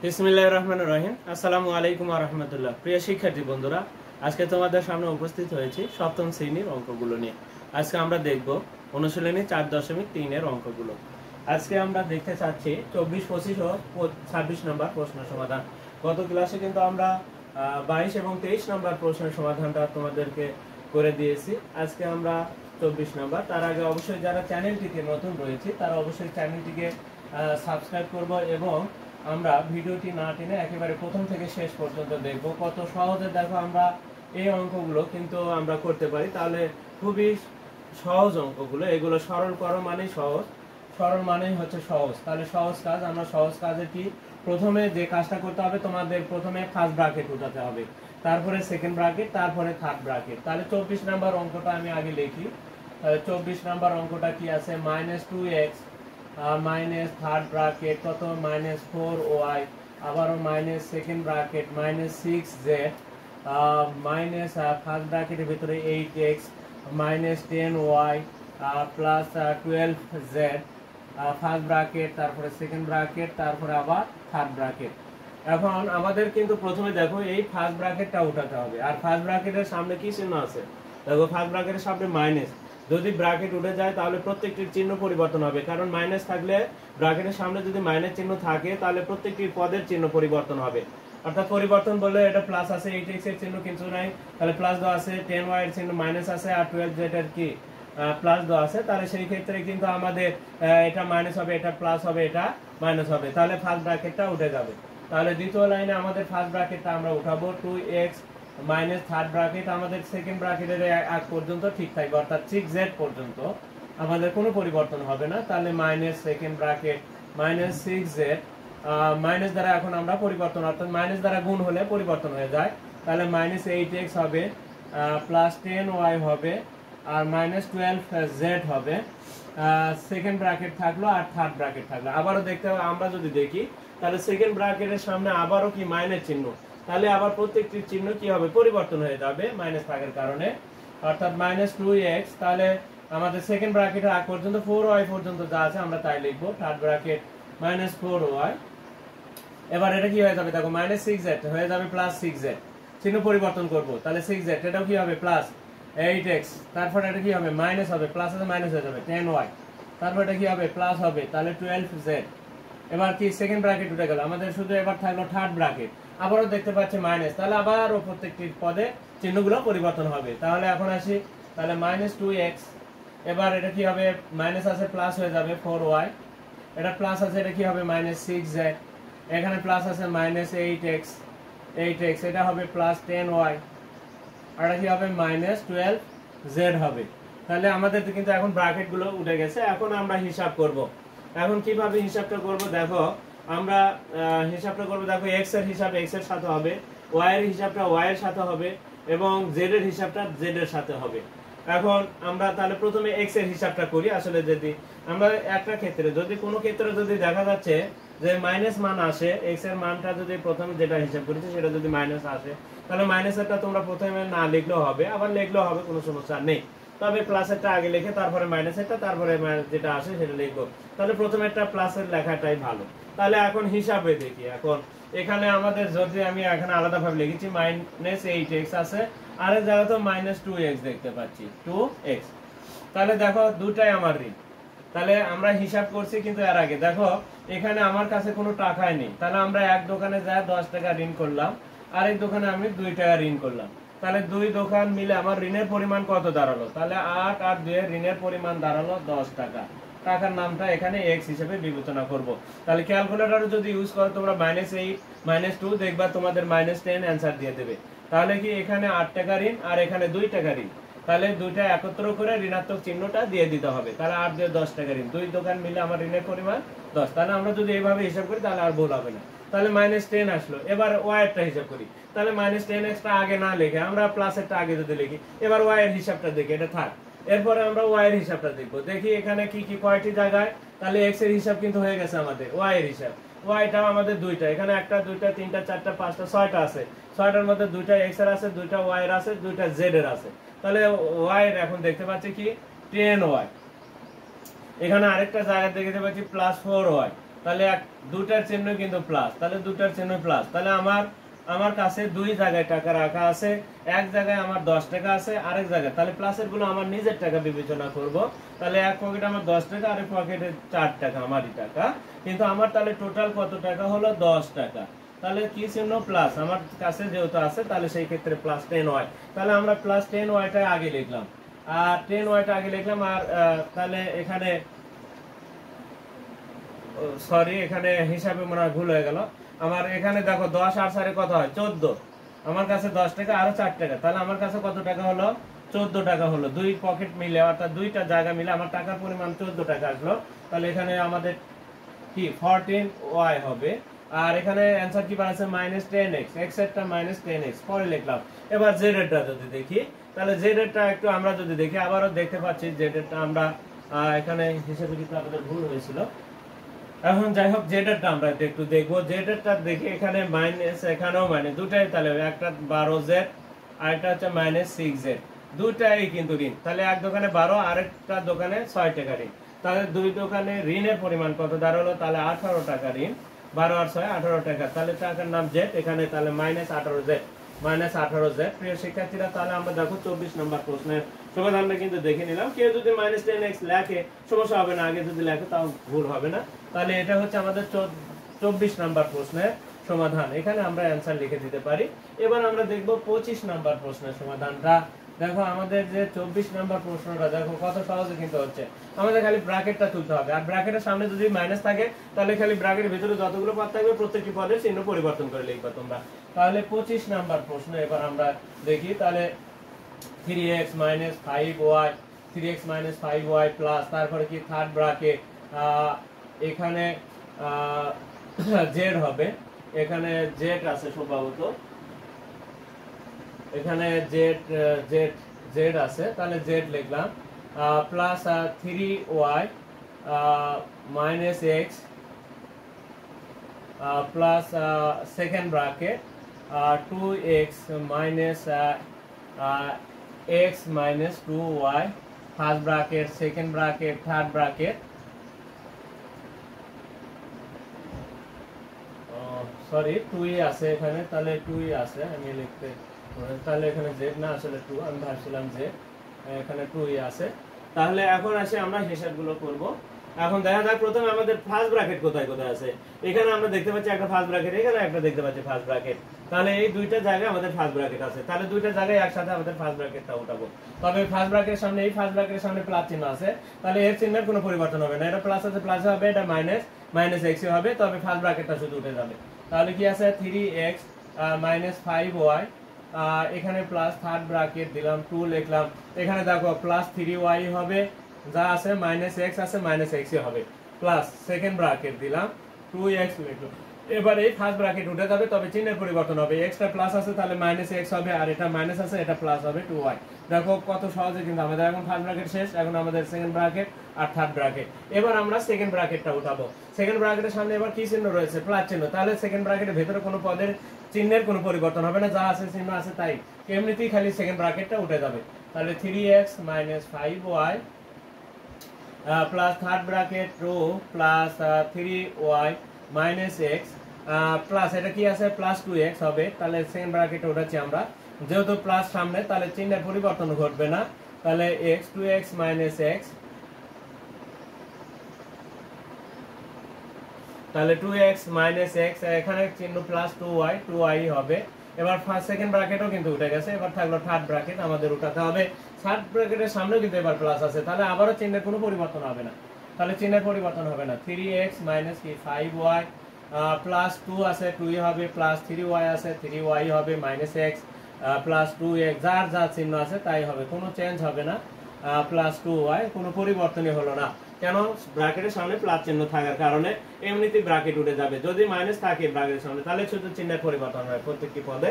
বিসমিল্লাহির রহমানির রহিম। আসসালামু আলাইকুম ওয়া রাহমাতুল্লাহ। প্রিয় শিক্ষার্থী বন্ধুরা, আজকে তোমাদের সামনে উপস্থিত হয়েছি সপ্তম শ্রেণীর অঙ্কগুলো নিয়ে। আজকে আমরা দেখব অনুশীলনী 4.3 এর অঙ্কগুলো। আজকে আমরা দেখতে চাচ্ছি 24, 25 ও 26 নম্বর প্রশ্ন সমাধান। গত ক্লাসে কিন্তু আমরা 22 এবং 23 নম্বর প্রশ্নের সমাধানটা তোমাদেরকে করে দিয়েছি। আজকে আমরা 24 নম্বর। তার আগে অবশ্যই যারা চ্যানেলটিতে নতুন রয়েছে তারা অবশ্যই চ্যানেলটিকে সাবস্ক্রাইব করব এবং আমরা ভিডিওটি না টেনে একেবারে প্রথম থেকে শেষ পর্যন্ত দেখব। কত সহজে দেখো আমরা এই অঙ্কগুলো কিন্তু আমরা করতে পারি। তাহলে খুবই সহজ অঙ্কগুলো, এগুলো সরল করো মানেই সহজ, সরল মানেই হচ্ছে সহজ। তাহলে সহজ কাজ, আমরা সহজ কাজে কি প্রথমে যে কাজটা করতে হবে, তোমাদের প্রথমে ফার্স্ট ব্র্যাকেট উঠাতে হবে, তারপরে সেকেন্ড ব্র্যাকেট, তারপরে থার্ড ব্র্যাকেট। তাহলে 24 নাম্বার অঙ্কটা আমি আগে লিখি। তাহলে 24 নাম্বার অঙ্কটা কি আছে, -2x মাইনাস থার্ড ব্র্যাকেট কত -4y, আবারও minus second bracket -6z minus first ব্র্যাকেটের ভিতরে 8x -10y plus 12z first bracket, তারপরে সেকেন্ড ব্র্যাকেট, তারপরে আবার থার্ড ব্র্যাকেট। এখন আমাদের কিন্তু প্রথমে দেখো এই ফার্স্ট ব্র্যাকেটটা উঠাতে হবে। আর ফার্স্ট ব্র্যাকেটের সামনে কি চিহ্ন আছে, দেখো ফার্স্ট ব্র্যাকেটের সামনে মাইনাস। যদি ব্র্যাকেট উঠে যায় তাহলে প্রত্যেকটির চিহ্ন পরিবর্তন হবে, কারণ মাইনাস থাকলে ব্র্যাকেটের সামনে যদি মাইনাস চিহ্ন থাকে তাহলে প্রত্যেকটির পদের চিহ্ন পরিবর্তন হবে। অর্থাৎ পরিবর্তন বলে এটা প্লাস আছে, 8x এর চিহ্ন কিন্তু নাই, তাহলে প্লাস দেওয়া আছে, 10y এর চিহ্ন মাইনাস আছে, আর 12z এর কি প্লাস দেওয়া আছে। তাহলে সেই ক্ষেত্রে কিন্তু আমাদের এটা মাইনাস হবে, এটা প্লাস হবে, এটা মাইনাস হবে। তাহলে ফার্স্ট ব্র্যাকেটটা উঠে যাবে। তাহলে দ্বিতীয় লাইনে আমাদের ফার্স্ট ব্র্যাকেটটা আমরা উঠাবো, 2x মাইনাস থার্ড ব্র্যাকেট আমাদের সেকেন্ড ব্র্যাকেটের আগ পর্যন্ত ঠিক থাকবে, অর্থাৎ 6z পর্যন্ত আমাদের কোনো পরিবর্তন হবে না। তাহলে minus second bracket -6z minus দ্বারা এখন আমরা পরিবর্তন, অর্থাৎ মাইনাস দ্বারা গুণ হলে পরিবর্তন হয়ে যায়। তাহলে -8x হবে, প্লাস 10y হবে, আর -12z হবে। সেকেন্ড ব্র্যাকেট থাকলো আর থার্ড ব্র্যাকেট থাকলো। আবারও দেখতে হবে, আমরা যদি দেখি তাহলে সেকেন্ড ব্র্যাকেটের সামনে আবারও কি মাইনাস চিহ্ন, তাহলে আবার প্রত্যেকটির চিহ্ন কি হবে, পরিবর্তন হয়ে যাবে মাইনাস থাকার কারণে, অর্থাৎ -2x। তাহলে আমাদের সেকেন্ড ব্র্যাকেটের আগ পর্যন্ত 4y পর্যন্ত যা আছে আমরা তাই লিখবো, থার্ড ব্র্যাকেট -4y। এবার এটা কি হয়ে যাবে, দেখো -6z হয়ে যাবে +6z, চিহ্ন পরিবর্তন করব, তাহলে 6z এটাও কি হবে প্লাস 8x, তারপর এটা কি হবে মাইনাস হবে, প্লাস আছে মাইনাস হয়ে যাবে 10y, তারপর এটা কি হবে প্লাস হবে, তাহলে 12z। এবার কি সেকেন্ড ব্র্যাকেট উঠে গেল, আমাদের শুধু এবার থাকলো থার্ড ব্র্যাকেট, আবারও দেখতে পাচ্ছি মাইনাস, তাহলে আবারও প্রত্যেকটির পদে চিহ্নগুলো পরিবর্তন হবে। তাহলে এখন আসি, তাহলে -2x, এবার এটা কি হবে মাইনাস আছে প্লাস হয়ে যাবে 4y, এটা প্লাস আছে, এটা কি হবে -6z, এখানে প্লাস আছে -8x, এটা হবে প্লাস 10y, আর এটা কি হবে -12z হবে। তাহলে আমাদের কিন্তু এখন ব্র্যাকেট গুলো উঠে গেছে। এখন আমরা হিসাব করব। এখন কিভাবে হিসাবটা করব, দেখো আমরা হিসাবটা করব, দেখো x এর হিসাব x এর সাথে হবে, y এর হিসাবটা y এর সাথে হবে, এবং z এর হিসাবটা z এর সাথে হবে। এখন আমরা তাহলে প্রথমে x এর হিসাবটা করি। আসলে যদি আমরা একটা ক্ষেত্রে, যদি কোনো ক্ষেত্রে যদি দেখা যাচ্ছে যে মাইনাস মান আসে, x এর মানটা যদি প্রথমে যেটা হিসাব করেছি সেটা যদি মাইনাস আসে, তাহলে মাইনাসেরটা তোমরা প্রথমে না লিখলেও হবে, আবার লিখলেও হবে, কোনো সমস্যা নেই। তবে প্লাসেরটা আগে লিখে তারপরে মাইনাসেরটা, তারপরে যেটা আসে সেটা লিখবো। তাহলে প্রথমে একটা প্লাসের লেখাটাই ভালো। তাহলে এখন হিসাবে দেখি। এখন এখানে আমাদের যদি আমি এখানে আলাদাভাবে লিখেছি -8x আছে, আর এর জায়গায় তো -2x দেখতে পাচ্ছি, 2x। তাহলে দেখো দুটাই আমার ঋণ। তাহলে আমরা হিসাব করছি, কিন্তু এর আগে দেখো এখানে আমার কাছে কোনো টাকাই নেই, তাহলে আমরা এক দোকানে যাই 10 টাকা ঋণ করলাম, আরেক দোকানে আমি 2 টাকা ঋণ করলাম। তাহলে দুই দোকান মিলে আমার ঋণের পরিমাণ কত দাঁড়ালো, তাহলে 8 আর 2 এর ঋণের পরিমাণ দাঁড়ালো 10 টাকা। টাকার নামটা এখানে x হিসেবে বিবেচনা করব। তাহলে ক্যালকুলেটর যদি ইউজ করো তোমরা -8 -2 দেখবা তোমাদের -10 অ্যানসার দিয়ে দেবে। তাহলে কি এখানে 8 টাকা ঋণ আর এখানে 2 টাকা ঋণ, তাহলে দুইটা একত্র করে ঋণাত্মক চিহ্নটা দিয়ে দিতে হবে। তাহলে 8 দিয়ে 10 টাকা ঋণ, দুই দোকান মিলে আমার ঋণের পরিমাণ 10। তাহলে আমরা যদি এইভাবে হিসাব করি তাহলে আর ভুল হবে না। তাহলে -10 আসলো। এবার y এরটা হিসাব করি, তাহলে -10x টা আগে না লিখে আমরা প্লাসেরটা আগে যদি লিখি, এবার y এর হিসাবটা দেখি, এটা থাক। এরপরে আমরা y এর হিসাবটা দেখবো, দেখি এখানে কি কি কয়টি জায়গায়। তাহলে x এর হিসাব কিন্তু হয়ে গেছে আমাদের, y এর হিসাব, yটাও আমাদের দুইটা, এখানে একটা, দুইটা, তিনটা, চারটা, পাঁচটা, 6টা আছে। 6টার মধ্যে দুইটা x এর আছে, দুইটা y এর আছে, দুইটা z এর আছে। তাহলে y এর এখন দেখতে পাচ্ছি কি 10y, এখানে আরেকটা জায়গা দেখতে পাচ্ছি +4y, তাহলে দুটার চিহ্ন কিন্তু প্লাস, তাহলে দুটার চিহ্ন প্লাস, তাহলে আমার কাছে দুই জায়গায় টাকা রাখা আছে, এক জায়গায় আমার 10 টাকা আছে, আরেক জায়গায়, তাহলে প্লাসের গুলো আমার নিজের টাকা বিবেচনা করব। তাহলে এক পকেটে আমার 10 টাকা, আরেক পকেটে 4 টাকা আমারই টাকা, কিন্তু আমার তাহলে টোটাল কত টাকা হলো 10 টাকা। তাহলে কি চিহ্ন প্লাস আমার কাছে যেহেতু আছে, তাহলে সেই ক্ষেত্রে প্লাস 10y, তাহলে আমরা প্লাস 10yটা আগে লিখলাম, আর 10yটা আগে লিখলাম। আর তাহলে এখানে সরি, এখানে হিসাবে মনে হয় ভুল হয়ে গেল আমার। এখানে দেখো 10 আর 4 কত হয় 14, আমার কাছে 10 টাকা আরো 4 টাকা, তাহলে আমার কাছে কত টাকা হলো 14 টাকা হলো। দুই পকেট মিলে অর্থাৎ দুইটা জায়গা মিলে আমার টাকার পরিমাণ 14 টাকা আসলো। তাহলে এখানে আমাদের কি 14y হবে। আর এখানে অ্যানসার কি বানাচ্ছে -10x, x এরটা -10x পরে লিখলাম। এবার z এরটা যদি দেখি, তাহলে z এরটা একটু আমরা যদি দেখি, আবারও দেখতে পাচ্ছি z এরটা আমরা এখানে হিসেবে কিন্তু আমাদের ভুল হয়েছিল। এখন যাই হোক জেডেরটা আমরা একটু দেখবো। জেডেরটা দেখি এখানে মাইনাস, এখানেও মাইনাস, দুটাই তাহলে একটা 12z আর একটা হচ্ছে -6z, দুটাই কিন্তু ঋণ। তাহলে এক দোকানে 12, আরেকটা দোকানে 6 টাকা ঋণ। তাহলে দুই দোকানে ঋণের পরিমাণ কত দাঁড়ালো, তাহলে 18 টাকা ঋণ, 12 আর 6 18 টাকা। তাহলে টাকার নাম জেড, এখানে তাহলে -18z। প্রিয় শিক্ষার্থীরা, তাহলে আমরা দেখো 24 নম্বর প্রশ্নের সমাধানটা কিন্তু দেখে নিলাম। কেউ যদি -10x লেখে সমস্যা হবে না, আগে যদি লেখে তাও ভুল হবে না। তাহলে এটা হচ্ছে আমাদের 24 নম্বর প্রশ্নের সমাধান, এখানে আমরা অ্যানসার লিখে দিতে পারি। এবার আমরা দেখব 25 নম্বর প্রশ্নের সমাধানটা। দেখো আমাদের যে 24 নম্বর প্রশ্নটা দেখো কত সহজে কিন্তু হচ্ছে। আমাদের খালি ব্র্যাকেটটা তুলতে হবে, আর ব্র্যাকেটের সামনে যদি মাইনাস থাকে তাহলে খালি ব্র্যাকেটের ভিতরে যতগুলো পদ থাকবে প্রত্যেকটি পদের চিহ্ন পরিবর্তন করে লিখবা তোমরা। তাহলে 25 নাম্বার প্রশ্ন এবার আমরা দেখি। তাহলে 3x - 5y, 3x - 5y plus, তারপরে কি থার্ড ব্র্যাকেট, এখানে z হবে, এখানে z আছে সম্ভবত, এখানে z আছে, তাহলে z লিখলাম, plus 3y - x plus second bracket 2x - x - 2y, first bracket, second bracket, third bracket, sorry 2 আছে এখানে, তাহলে 2 আছে, আমি লিখতে, তাহলে এখানে z না, আসলে 2, আমি ভাবছিলাম z, এখানে 2 আছে। তাহলে এখন আসে আমরা হিসাবগুলো করব। এখন দেখা যাক প্রথমে আমাদের ফার্স্ট ব্র্যাকেট কোথায় কোথায় আছে। এখানে আমরা দেখতে পাচ্ছি একটা ফার্স্ট ব্র্যাকেট, এখানে একটা দেখতে পাচ্ছি ফার্স্ট ব্র্যাকেট, তাহলে এই দুইটা জায়গায় আমাদের ফার্স্ট ব্র্যাকেট আছে। তাহলে দুইটা জায়গায় একসাথে আমাদের ফার্স্ট ব্র্যাকেটটা উঠাবো। তবে ফার্স্ট ব্র্যাকেটের সামনে, এই ফার্স্ট ব্র্যাকেটের সামনে প্লাস চিহ্ন আছে, তাহলে এর চিহ্নের কোনো পরিবর্তন হবে না। এটা প্লাস আছে প্লাস হবে, এটা মাইনাস x হবে, তবে ফার্স্ট ব্র্যাকেটটা শুধু উঠে যাবে। তাহলে কি আছে 3x - 5y, এখানে প্লাস থার্ড ব্র্যাকেট দিলাম 2 লিখলাম, এখানে দেখো প্লাস 3y হবে, যা আছে -x আছে -x হবে, প্লাস সেকেন্ড ব্র্যাকেট দিলাম 2x লিখলাম। এবার এই ফার্স্ট ব্র্যাকেট উঠে যাবে, তবে চিহ্নের পরিবর্তন হবে, x টা প্লাস আছে তাহলে -x হবে, আর এটা মাইনাস আছে এটা প্লাস হবে 2y। দেখো কত সহজে কিন্তু আমাদের এখন ফার্স্ট ব্র্যাকেট শেষ, এখন আমাদের সেকেন্ড ব্র্যাকেট আর থার্ড ব্র্যাকেট। এবার আমরা সেকেন্ড ব্র্যাকেটটা উঠাবো। সেকেন্ড ব্র্যাকেটের সামনে এবার কি চিহ্ন রয়েছে, প্লাস চিহ্ন, তাহলে সেকেন্ড ব্র্যাকেটের ভেতরে কোনো পদের চিহ্নের কোনো পরিবর্তন হবে না, যা আছে চিহ্ন আছে তাই, এমনিতেই খালি সেকেন্ড ব্র্যাকেটটা উঠে যাবে। তাহলে 3x - 5y plus third bracket রো প্লাস 3y - x প্লাস এটা কি আছে প্লাস 2x হবে, তাহলে সেকেন্ড ব্র্যাকেটে উঠাচ্ছি আমরা, যেহেতু প্লাস সামনে তাহলে চিহ্নের পরিবর্তন ঘটবে না, তাহলে x 2x - x, তাহলে 2x - x, এখানে চিহ্ন প্লাস 2y হবে। এবার ফার্স্ট সেকেন্ড ব্র্যাকেটও কিন্তু উঠে গেছে, এবার থাকলো থার্ড ব্র্যাকেট আমাদের উঠাতে হবে। থার্ড ব্র্যাকেটের সামনেও কিন্তু এবার প্লাস আছে, তাহলে আবারও চিহ্নের কোনো পরিবর্তন হবে না, তাহলে চিহ্নের পরিবর্তন হবে না। 3x - 5y প্লাস 2 আছে 2 হবে, প্লাস 3y আছে 3y হবে, -x প্লাস 2x, যার যা চিহ্ন আছে তাই হবে, কোনো চেঞ্জ হবে না, প্লাস 2y, কোনো পরিবর্তনই হলো না। কেন, ব্র্যাকেটের সামনে প্লাস চিহ্ন থাকার কারণে এমনিতেই ব্র্যাকেট উঠে যাবে। যদি মাইনাস থাকে ব্র্যাকেটের সামনে তাহলে শুধু চিহ্নের পরিবর্তন হয় প্রত্যেকটি পদে,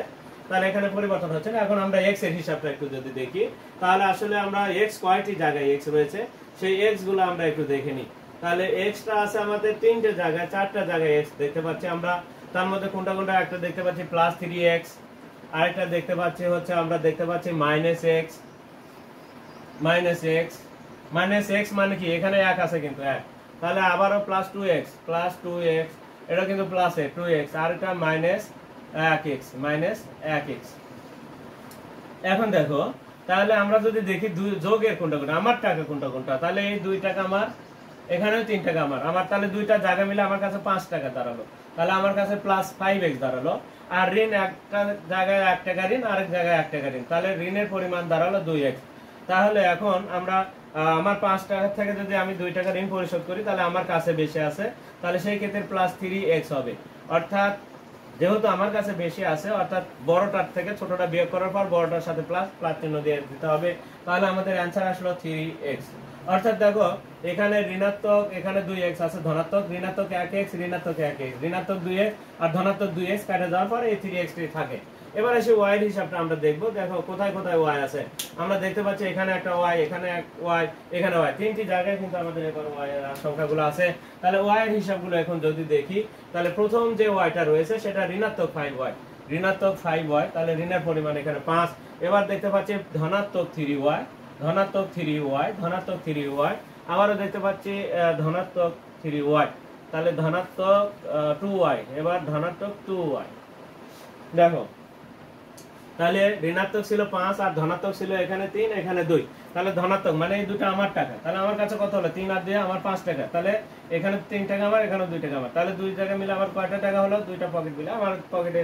তাহলে এখানে পরিবর্তন হচ্ছে না। এখন আমরা x এর হিসাবটা একটু যদি দেখি, তাহলে আসলে আমরা x কয়টি জায়গায় x রয়েছে সেই x গুলো আমরা একটু দেখে নিই। তাহলে x টা আছে আমাদের তিনটে জায়গায়, চারটা জায়গায় x দেখতে পাচ্ছি আমরা। তার মধ্যে কোনটা কোনটা, একটা দেখতে পাচ্ছি প্লাস 3x, আরেকটা দেখতে পাচ্ছি হচ্ছে আমরা দেখতে পাচ্ছি -x মানে কি, এখানে 1 আছে কিন্তু 1, তাহলে আবারও +2x, এটা কিন্তু প্লাসে 2x, আর এটা -1x। এখন দেখো, তাহলে আমরা যদি দেখি যোগের কোনটা কোনটা, আমার টাকা কোনটা কোনটা, তাহলে এই 2 টাকা আমার, এখানেও 3 টাকা আমার তাহলে দুইটা জায়গা মিলে আমার কাছে 5 টাকা দাঁড়ালো। তাহলে আমার কাছে +5x দাঁড়ালো। আর ঋণ একটা জায়গায় 1 টাকা ঋণ, আরেক জায়গায় 1 টাকা ঋণ, তাহলে ঋণের পরিমাণ দাঁড়ালো 2x। তাহলে এখন আমরা আমার 5 টাকা থেকে যদি আমি 2 টাকা ঋণ পরিশোধ করি, তাহলে আমার কাছে বেশি আছে, তাহলে সেই ক্ষেত্রে +3x হবে। অর্থাৎ যেহেতু আমার কাছে বেশি আছে, অর্থাৎ বড়টার থেকে ছোটটা বিয়োগ করার পর বড়টার সাথে প্লাস চিহ্ন দিয়ে দিতে হবে। তাহলে আমাদের অ্যান্সার আসলো 3x। অর্থাৎ দেখো, এখানে ঋণাত্মক, এখানে 2x আছে, ধনাত্মক, ঋণাত্মক 1x, ঋণাত্মক 1x, ঋণাত্মক 2x আর ধনাত্মক 2x কাটে যাওয়ার পর এই 3x থাকে। এবার এসে y এর হিসাবটা আমরা দেখব। দেখো কোথায় কোথায় y আছে, আমরা দেখতে পাচ্ছি এখানে একটা y, এখানে এক y, এখানে y, তিনটি জায়গায় কিন্তু আমাদের এবার y এর সংখ্যাগুলো আছে। তাহলে y এর হিসাবগুলো এখন যদি দেখি, তাহলে প্রথম যে yটা রয়েছে সেটা ঋণাত্মক 5y, তাহলে ঋণের পরিমাণ এখানে 5। এবার দেখতে পাচ্ছি ধনাত্মক 3y, আবারও দেখতে পাচ্ছি ধনাত্মক 3y, তাহলে ধনাত্মক 2y, এবার ধনাত্মক 2y। দেখো, তাহলে ঋণাত্মক ছিল 5 আর ধনাত্মক ছিল এখানে 3, এখানে 2, তাহলে ধনাত্মক মানে এই দুটো আমার টাকা। তাহলে আমার কাছে কত হলো, 3 আর 2 আমার 5 টাকা, তাহলে এখানে 3 টাকা আমার, এখানে 2 টাকা আমার, তাহলে 2 টাকা মিলে আমার কয়টা টাকা হলো, দুইটা পকেট মিলে আমার পকেটে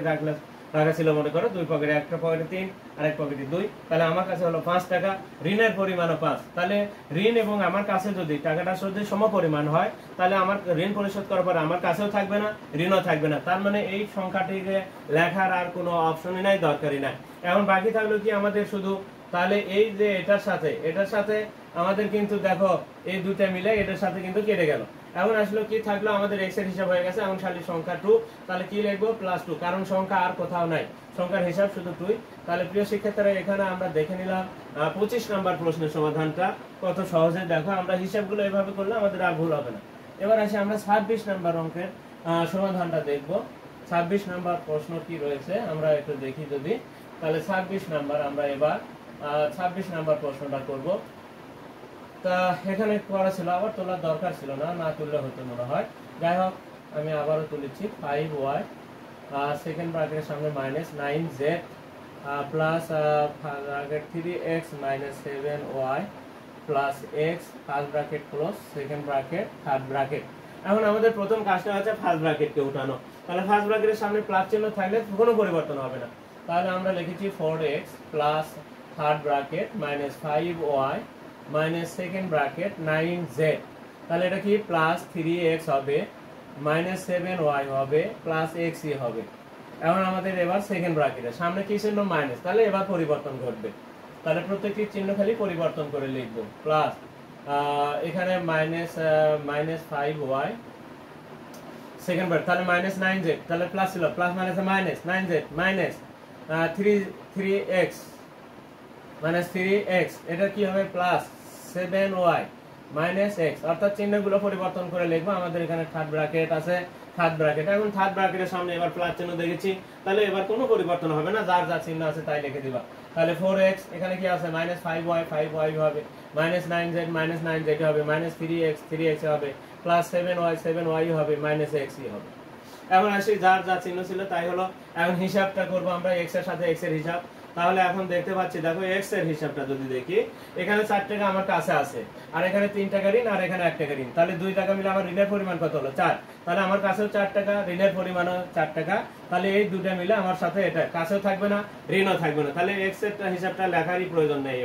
রাখা ছিল মনে করো 2 পকেটে, একটা পকেটে 3 আর এক পকেটে 2, তাহলে আমার কাছে হলো 5 টাকা। ঋণের পরিমাণও 5, তাহলে ঋণ এবং আমার কাছে যদি টাকাটা যদি সমপরিমাণ হয়, তাহলে আমার ঋণ পরিশোধ করার পর আমার কাছেও থাকবে না, ঋণও থাকবে না। তার মানে এই সংখ্যাটিকে লেখার আর কোনো অপশনই নাই, দরকারই নাই। এখন বাকি থাকলো কি আমাদের শুধু, তাহলে এই যে এটার সাথে আমাদের কিন্তু দেখো এই দুটো মিলে এটার সাথে কিন্তু কেটে গেল। এখন আসলে কি থাকলো, আমাদের x এর হিসাব হয়ে গেছে। এখন খালি সংখ্যা 2, তাহলে কি লিখবো, +2, কারণ সংখ্যা আর কোথাও নাই, সংখ্যার হিসাব শুধু 2। তাহলে প্রিয় শিক্ষার্থীরা, এখানে আমরা দেখে নিলাম 25 নম্বর প্রশ্নের সমাধানটা কত সহজে। দেখো, আমরা হিসাবগুলো এভাবে করলে আমাদের আর ভুল হবে না। এবার আসি আমরা 26 নম্বর অঙ্কের সমাধানটা দেখব। 26 নম্বর প্রশ্ন কি রয়েছে আমরা একটু দেখি যদি। তাহলে 26 নাম্বার আমরা এবার 26 নাম্বার প্রশ্নটা করব। তা এখানে করা ছিল, আবার তোলার দরকার ছিল না তুললে হতো মনে হয়। যাই হোক, আমি আবারও তুলেছি 5y, সেকেন্ড ব্র্যাকেটের সামনে -9z plus bracket 3x -7y plus x, first bracket close, second bracket, third bracket. এখন আমাদের প্রথম কাজটা হচ্ছে ফার্স্ট ব্র্যাকেটকে উঠানো। তাহলে ফার্স্ট ব্র্যাকেটের সামনে প্লাস চিহ্ন থাকলে কোনো পরিবর্তন হবে না। তাহলে আমরা লিখেছি 4x plus third bracket -5y minus second bracket 9z। তাহলে এটা কি +3x হবে, -7y হবে, +x হবে। এখন আমাদের এবার সেকেন্ড ব্র্যাকেটের সামনে কি চিহ্ন, মাইনাস, তাহলে এবার পরিবর্তন ঘটবে। তাহলে প্রত্যেকটি চিহ্ন খালি পরিবর্তন করে লিখব। প্লাস এখানে -5y সেকেন্ড ব্র্যাকেট, তাহলে -9z, তাহলে প্লাস ছিল, plus minus -9z minus 3x, এটা কি হবে +7y মাইনাস x, অর্থাৎ চিহ্নগুলো পরিবর্তন করে লিখবো। আমাদের এখানে থার্ড ব্র্যাকেট আছে, থার্ড ব্র্যাকেট, এখন থার্ড ব্র্যাকেটের সামনে এবার প্লাস চিহ্ন দেখেছি, তাহলে এবার কোনো পরিবর্তন হবে না, যার যা চিহ্ন আছে তাই লিখে দিবা। তাহলে 4x, এখানে কি আছে -5y হবে, -9z হবে, -3x হবে, +7y হবে, -x হবে। এখন আসি যার যা চিহ্ন ছিল তাই হলো। এখন হিসাবটা করব আমরা x এর সাথে x এর হিসাব। তাহলে এখন দেখতে পাচ্ছি, দেখো x এর হিসাবটা যদি দেখি, এখানে 4 টাকা আমার কাছে আছে, আর এখানে 3 টাকা ঋণ, আর এখানে 1 টাকা ঋণ, তাহলে 2 টাকা মিলে আমার ঋণের পরিমাণ কত হলো, 4। তাহলে আমার কাছেও 4 টাকা, ঋণের পরিমাণও 4 টাকা, তাহলে এই দুটো মিলে আমার সাথে এটা কাছেও থাকবে না, ঋণও থাকবে না, তাহলে x এর হিসাবটা লেখারই প্রয়োজন নেই।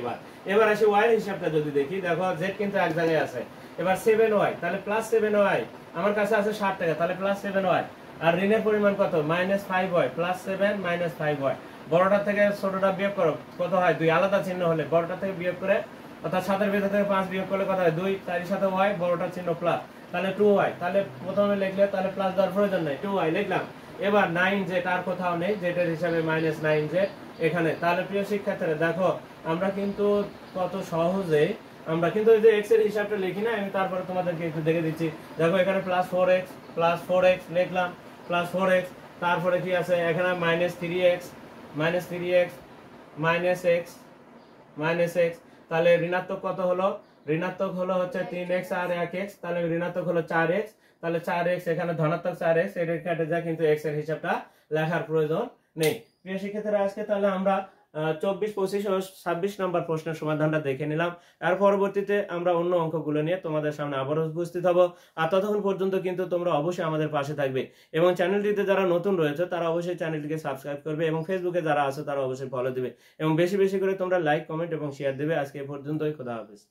এবার আসি y এর হিসাবটা যদি দেখি, দেখো z কিন্তু এক জায়গায় আছে। এবার 7y, তাহলে +7y, আমার কাছে আছে 60 টাকা, তাহলে +7y, আর ঋণের পরিমাণ কত, -5y, +7 -5y। বড়টা থেকে ছোটটা বিয়োগ করো, কত হয় 2, আলাদা চিহ্ন হলে বড়টা থেকে বিয়োগ করে, অর্থাৎ 7 এর ভিতর থেকে 5 বিয়োগ করলে কত হয় 2, 4 এর সাথে y, বড়টার চিহ্ন প্লাস, তাহলে 2y, তাহলে প্রথমে লিখলে তাহলে প্লাস দেওয়ার প্রয়োজন নেই, 2y লিখলাম। এবার 9z আর কোথাও নেই, z এর হিসাবে -9z এখানে। তাহলে প্রিয় শিক্ষার্থীরা দেখো, আমরা কিন্তু কত সহজে আমরা কিন্তু এই যে x এর হিসাবটা লিখি না, আমি তারপরে তোমাদেরকে একটু দেখে দিচ্ছি। দেখো এখানে +4x লিখলাম, +4x, তারপরে কি আছে এখানে -3x -x, তাহলে ঋণাত্মক কত হলো, ঋণাত্মক হলো হচ্ছে 3x আর 1x, তাহলে ঋণাত্মক হলো 4x, তাহলে 4x এখানে ধনাত্মক 4x, এটা কেটে যায়, কিন্তু x এর হিসাবটা লেখার প্রয়োজন নেই। প্রিয় শিক্ষার্থীরা, আজকে তাহলে আমরা 24, 25 ও 26 নম্বর প্রশ্নের সমাধানটা দেখে নিলাম। আর পরবর্তীতে আমরা অন্য অঙ্কগুলো নিয়ে তোমাদের সামনে আবারও উপস্থিত হব। আর ততক্ষণ পর্যন্ত কিন্তু তোমরা অবশ্যই আমাদের পাশে থাকবে, এবং চ্যানেলটিতে যারা নতুন রয়েছে তারা অবশ্যই চ্যানেলটিকে সাবস্ক্রাইব করবে, এবং ফেসবুকে যারা আছে তারা অবশ্যই ফলো দিবে, এবং বেশি বেশি করে তোমরা লাইক, কমেন্ট এবং শেয়ার দিবে। আজকে এ পর্যন্তই, খোদা হাফেজ।